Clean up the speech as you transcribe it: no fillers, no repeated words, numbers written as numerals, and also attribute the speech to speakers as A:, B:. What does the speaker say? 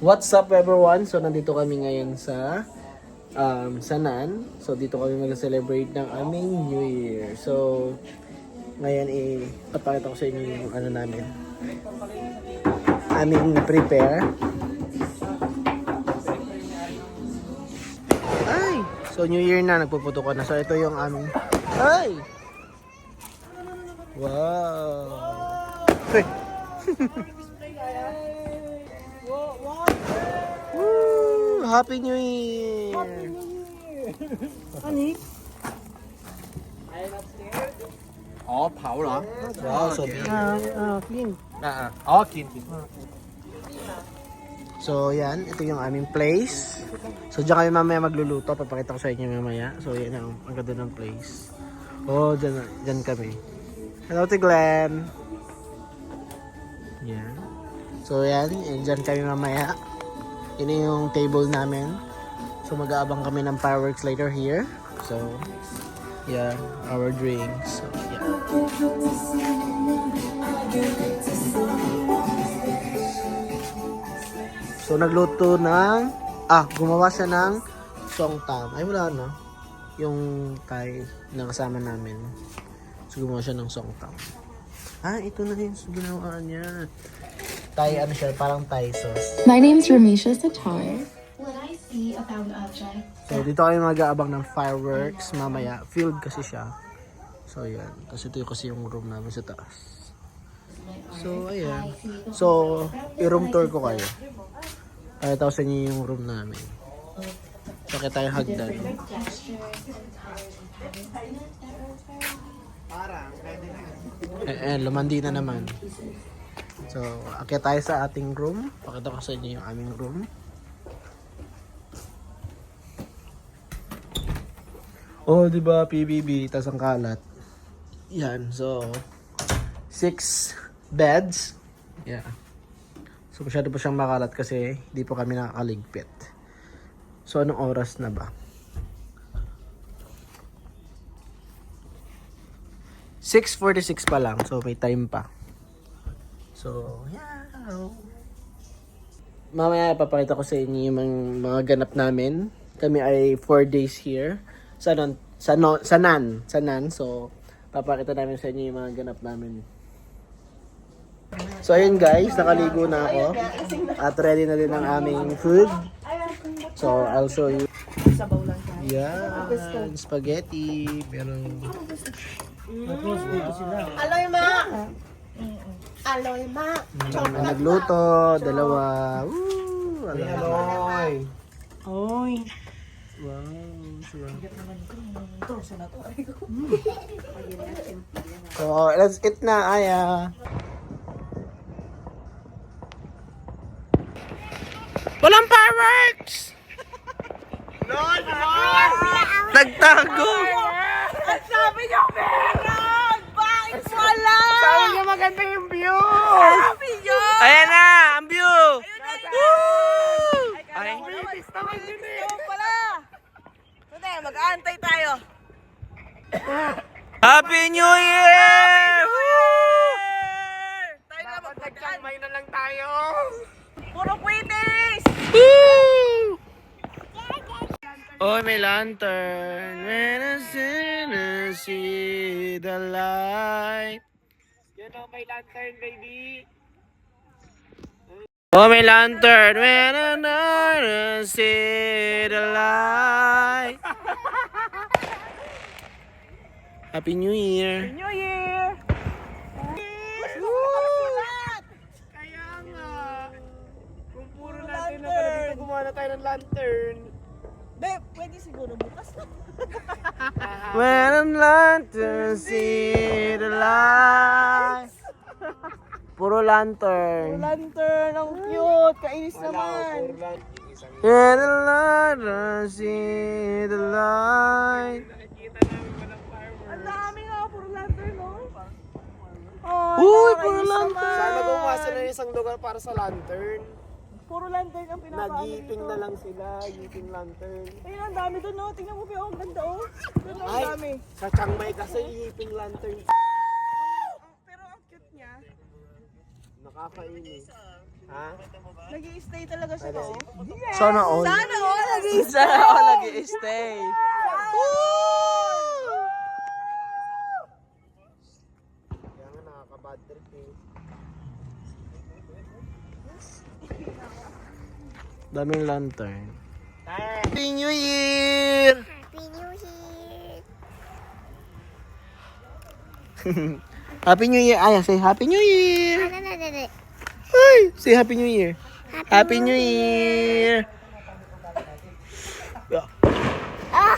A: What's up everyone? So nandito kami ngayon sa Sanan. So dito kami mag-celebrate ng aming New Year. So ngayon papakita ko sa inyo yung ano namin. Aming prepare. Ay! So New Year na, nagpuputo ko na. So ito yung aming... Ay! Wow! Hey! Woo! Happy New Year!
B: Happy New Year! Honey?
C: Pháo hả?
A: Wow, so big.
B: Clean.
C: Kim.
A: So yan, ito yung aming place. So diyan kami mamaya magluluto. Papakita ko sa inyo mamaya. So yan ang ganda ng place. Oh, dyan kami. Hello to Glenn. Yan. So yan, dyan kami mamaya. Yun yung table namin. So mag-aabang kami ng fireworks later here. So yeah, our drinks. So yeah. So nagluto ng gumawa siya ng songtam. Ay wala na. Yung Thai na kasama namin. So gumawa siya ng songtam. Ito na yung ginawa niya. Thai ano siya, parang Thai sauce.
D: My name's Ramisha Satar.
E: When I see a found object,
A: So dito kami mag-aabang ng fireworks mamaya. Field kasi siya. So yan. Tapos ito yung kasi yung room namin sa taas. So ayan. So i-room tour ko kayo. Pakita ko sa inyo yung room namin. So kaya tayo hagdan. Lumandi na naman. So akyat tayo sa ating room. Pakita ko sa inyo yung aming room. Oh, di ba PBB, tas ang kalat. Yan, so 6 beds. Yeah. So masyado pa siyang makalat kasi di pa kami nakakaligpit. So anong oras na ba? 6:46 pa lang, so may time pa. So, yeah. Mamaya ipapakita ko sa inyo yung mga ganap namin. Kami ay 4 days here. Sanan. So, papakita namin sa inyo yung mga ganap namin. So, ayun guys, nakaligo na ako. At ready na din ang aming food. So, I'll show you. Yan, spaghetti. Pero...
B: Aloy, ma! Aloy, ma!
A: Nagluto, dalawa. Woo!
C: Aloy.
B: Oy!
A: Wow, sarap. So, let's eat na, Aya. Walang fireworks! Nagtago!
B: Ang sabi niyo, meron! Bakit wala?
A: Sabi niya maganda yung view!
B: Sabi niyo!
A: Ayan na, ang view! Woo!
B: Ay, pala! Hindi, mag-aantay tayo.
A: Happy New Year!
B: Tayo na mag-aantay.
C: May na lang tayo.
B: Puro quitters!
A: Woo! Oh, may lantern. When I see the light.
C: Yan o, may lantern, baby.
A: Oh, may lantern. When I see the light. Happy New Year.
B: New Year!
C: Kaya nga. Kung puro lantern na pala dito, gumawa na tayo ng lantern.
B: Babe, pwede siguro bukas na.
A: When I'm lantern, see the light. Puro lantern.
B: Lantern, ang cute. Kainis naman.
A: When I'm lantern, see the light.
B: Ang dami nga, puro lantern, no?
A: Uy, puro lantern.
C: Sana gumawa sila ng isang lugar para sa lantern.
B: Puro lantern ang pinapakita
C: Nag-eating na lang sila, eating lantern.
B: Ayun, ang dami doon, no? Tingnan mo, Pio, ang ganda, oh. Doon, ang
C: Ay,
B: dami.
C: sa Chiang Mai kasi eating lantern.
B: Pero ang cute niya.
C: Nakakainis. Ha?
B: Nag-i-stay talaga siya, no?
A: Sana all.
B: Sana all nag-i-stay!
A: Sana all nag-i-stay.
C: Kaya nga nakaka-bad trip eh.
A: Daming lantern.
C: Tayo!
A: Happy New Year!
D: Happy New Year!
A: Happy New Year. Ay, say Happy New Year.
D: Ano?
A: Ay, say Happy New Year. Happy New Year.
D: Ah!